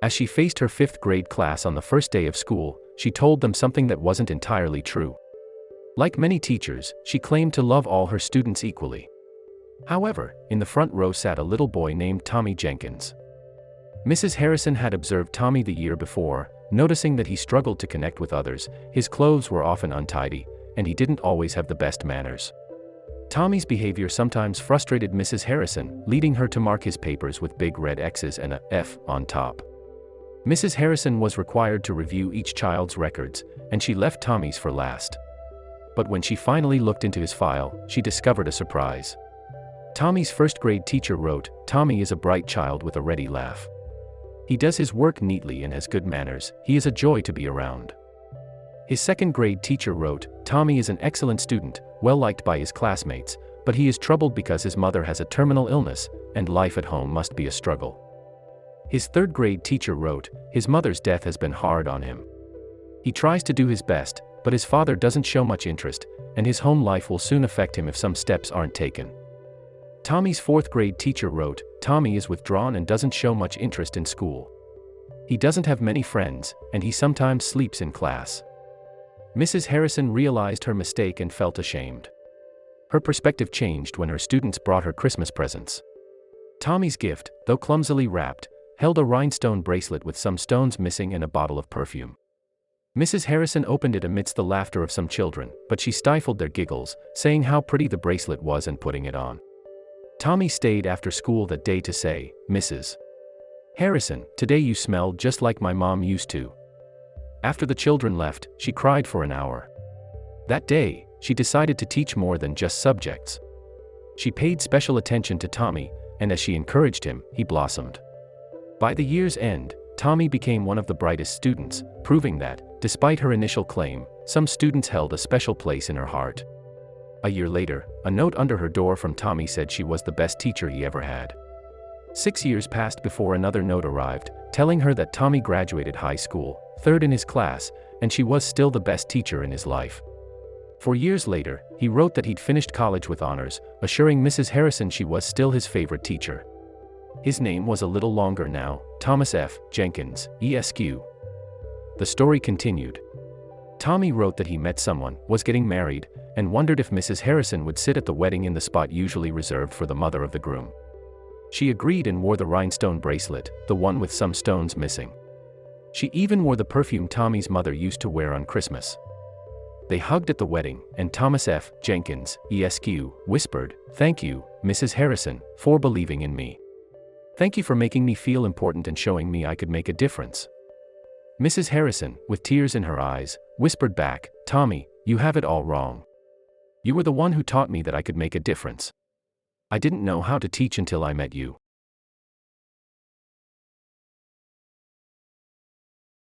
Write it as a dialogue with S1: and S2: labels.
S1: As she faced her fifth grade class on the first day of school, she told them something that wasn't entirely true. Like many teachers, she claimed to love all her students equally. However, in the front row sat a little boy named Tommy Jenkins. Mrs. Harrison had observed Tommy the year before, noticing that he struggled to connect with others, his clothes were often untidy, and he didn't always have the best manners. Tommy's behavior sometimes frustrated Mrs. Harrison, leading her to mark his papers with big red X's and a F on top. Mrs. Harrison was required to review each child's records, and she left Tommy's for last. But when she finally looked into his file, she discovered a surprise. Tommy's first-grade teacher wrote, "Tommy is a bright child with a ready laugh. He does his work neatly and has good manners. He is a joy to be around." His second-grade teacher wrote, "Tommy is an excellent student, well-liked by his classmates, but he is troubled because his mother has a terminal illness, and life at home must be a struggle." His third-grade teacher wrote, "His mother's death has been hard on him. He tries to do his best, but his father doesn't show much interest, and his home life will soon affect him if some steps aren't taken." Tommy's fourth-grade teacher wrote, "Tommy is withdrawn and doesn't show much interest in school. He doesn't have many friends, and he sometimes sleeps in class." Mrs. Harrison realized her mistake and felt ashamed. Her perspective changed when her students brought her Christmas presents. Tommy's gift, though clumsily wrapped, held a rhinestone bracelet with some stones missing and a bottle of perfume. Mrs. Harrison opened it amidst the laughter of some children, but she stifled their giggles, saying how pretty the bracelet was and putting it on. Tommy stayed after school that day to say, "Mrs. Harrison, today you smelled just like my mom used to." After the children left, she cried for an hour. That day, she decided to teach more than just subjects. She paid special attention to Tommy, and as she encouraged him, he blossomed. By the year's end, Tommy became one of the brightest students, proving that, despite her initial claim, some students held a special place in her heart. A year later, a note under her door from Tommy said she was the best teacher he ever had. 6 years passed before another note arrived, telling her that Tommy graduated high school, third in his class, and she was still the best teacher in his life. 4 years later, he wrote that he'd finished college with honors, assuring Mrs. Harrison she was still his favorite teacher. His name was a little longer now, Thomas F. Jenkins, ESQ. The story continued. Tommy wrote that he met someone, was getting married, and wondered if Mrs. Harrison would sit at the wedding in the spot usually reserved for the mother of the groom. She agreed and wore the rhinestone bracelet, the one with some stones missing. She even wore the perfume Tommy's mother used to wear on Christmas. They hugged at the wedding, and Thomas F. Jenkins, ESQ, whispered, "Thank you, Mrs. Harrison, for believing in me. Thank you for making me feel important and showing me I could make a difference." Mrs. Harrison, with tears in her eyes, whispered back, "Tommy, you have it all wrong. You were the one who taught me that I could make a difference. I didn't know how to teach until I met you."